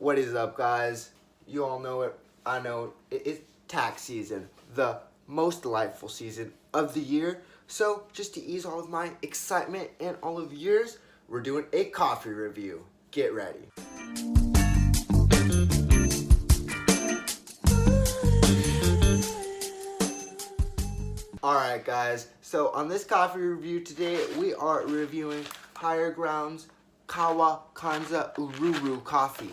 What is up, guys? You all know it. I know it. It's tax season, the most delightful season of the year. So, just to ease all of my excitement and all of yours, we're doing a coffee review. Get ready. Alright, guys. So, on this coffee review today, we are reviewing Higher Ground's Kawa Kanzururu coffee.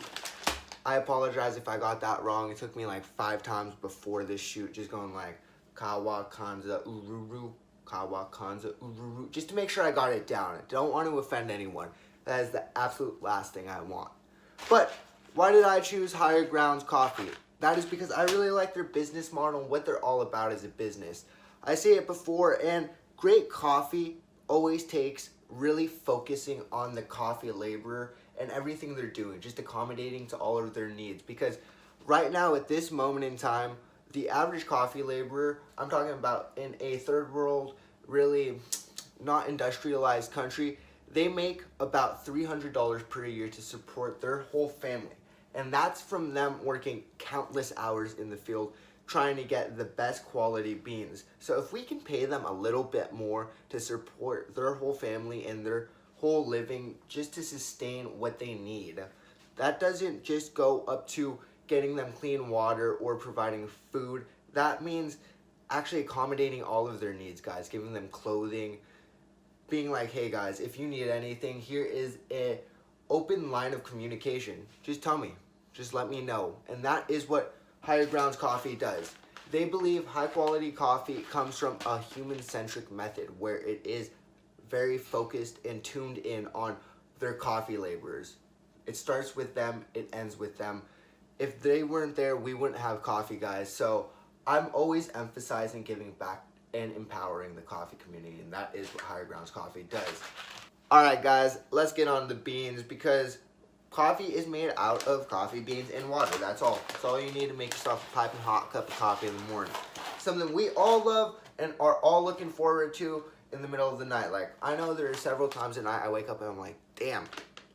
I apologize if I got that wrong. It took me like 5 times before this shoot, just going like Kawa Kanzururu, just to make sure I got it down. I don't want to offend anyone. That is the absolute last thing I want. But why did I choose Higher Ground's coffee? That is because I really like their business model and what they're all about as a business. I say it before, and great coffee always takes really focusing on the coffee laborer and everything they're doing, just accommodating to all of their needs. Because right now, at this moment in time, the average coffee laborer, I'm talking about in a third world, really not industrialized country, they make about $300 per year to support their whole family. And that's from them working countless hours in the field trying to get the best quality beans. So if we can pay them a little bit more to support their whole family and their whole living just to sustain what they need, that doesn't just go up to getting them clean water or providing food. That means actually accommodating all of their needs, guys, giving them clothing, being like, hey guys, if you need anything, here is a open line of communication. Just tell me, just let me know. And that is what Higher Ground's coffee does. They believe high quality coffee comes from a human-centric method where it is very focused and tuned in on their coffee laborers. It starts with them, it ends with them. If they weren't there, we wouldn't have coffee, guys. So I'm always emphasizing giving back and empowering the coffee community, and that is what Higher Ground's coffee does. Alright guys, let's get on the beans, because coffee is made out of coffee beans and water. That's all. That's all you need to make yourself a piping hot cup of coffee in the morning. Something we all love and are all looking forward to in the middle of the night. Like, I know there are several times at night I wake up and I'm like, damn,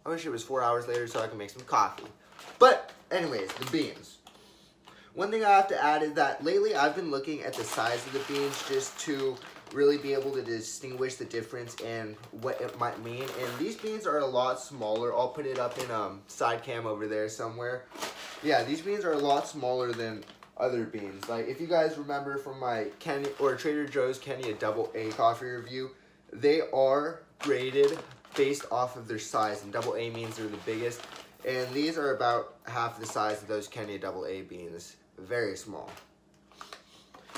I wish it was 4 hours later so I can make some coffee. But anyways, the beans. One thing I have to add is that lately I've been looking at the size of the beans just to really be able to distinguish the difference and what it might mean. And these beans are a lot smaller. I'll put it up in side cam over there somewhere. Yeah, these beans are a lot smaller than other beans. Like, if you guys remember from my Trader Joe's Kenya AA coffee review, they are graded based off of their size, and AA means they're the biggest. And these are about half the size of those Kenya AA beans. Very small.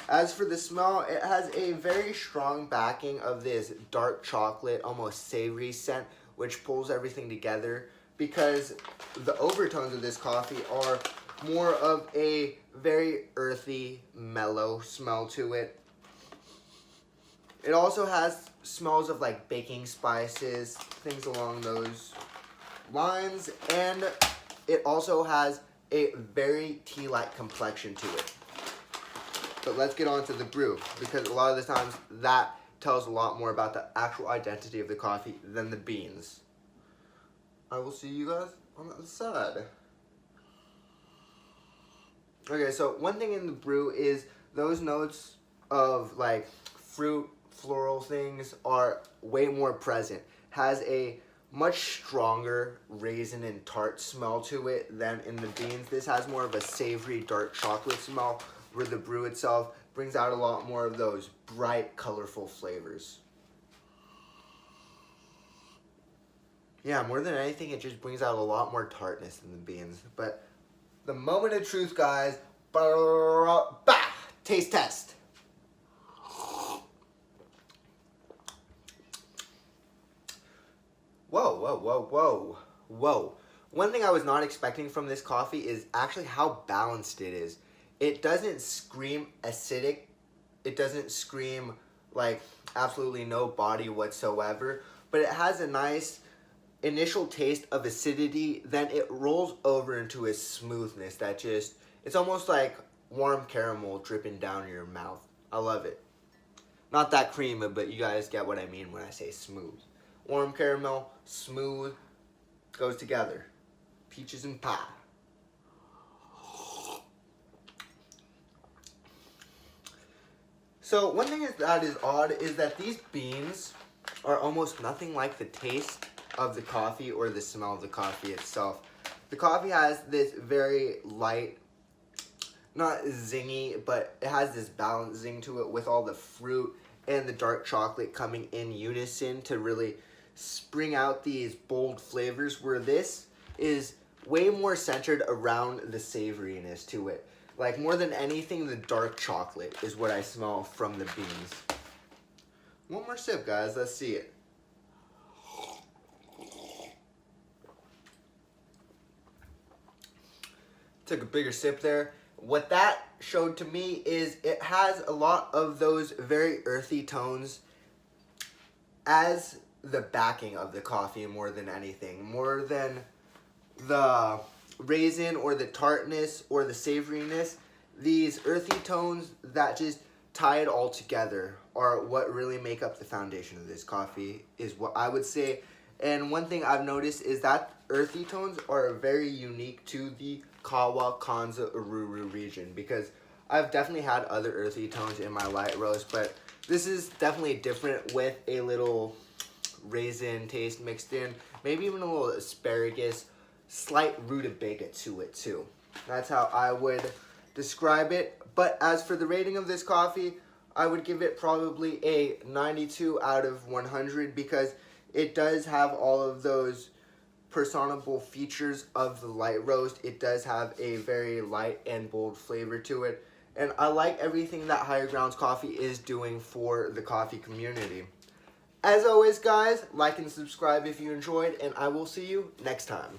As for the smell, it has a very strong backing of this dark chocolate, almost savory scent, which pulls everything together, because the overtones of this coffee are more of a very earthy, mellow smell to it. It also has smells of like baking spices, things along those lines, and it also has a very tea-like complexion to it. But let's get on to the brew, because a lot of the times that tells a lot more about the actual identity of the coffee than the beans. I will see you guys on the other side. Okay, so one thing in the brew is those notes of like fruit, floral things are way more present. Has a much stronger raisin and tart smell to it than in the beans. This has more of a savory, dark chocolate smell, where the brew itself brings out a lot more of those bright, colorful flavors. Yeah, more than anything, it just brings out a lot more tartness than the beans. But the moment of truth, guys, taste test. Whoa, whoa, whoa, whoa, whoa. One thing I was not expecting from this coffee is actually how balanced it is. It doesn't scream acidic. It doesn't scream like absolutely no body whatsoever. But it has a nice initial taste of acidity. Then it rolls over into a smoothness that just, it's almost like warm caramel dripping down your mouth. I love it. Not that creamy, but you guys get what I mean when I say smooth. Warm caramel, smooth, goes together. Peaches and pie. So one thing that is odd is that these beans are almost nothing like the taste of the coffee or the smell of the coffee itself. The coffee has this very light, not zingy, but it has this balanced zing to it with all the fruit and the dark chocolate coming in unison to really spring out these bold flavors, where this is way more centered around the savoriness to it. Like, more than anything, the dark chocolate is what I smell from the beans. One more sip, guys. Let's see it. Took a bigger sip there. What that showed to me is it has a lot of those very earthy tones as the backing of the coffee more than anything. More than the raisin or the tartness or the savoriness, these earthy tones that just tie it all together are what really make up the foundation of this coffee, is what I would say. And one thing I've noticed is that earthy tones are very unique to the Kawa Kanzururu region, because I've definitely had other earthy tones in my light roast, but this is definitely different with a little raisin taste mixed in, maybe even a little asparagus, slight rutabaga to it too. That's how I would describe it. But as for the rating of this coffee, I would give it probably a 92 out of 100, because it does have all of those personable features of the light roast. It does have a very light and bold flavor to it, and I like everything that Higher Grounds Coffee is doing for the coffee community. As always, guys, like and subscribe if you enjoyed, and I will see you next time.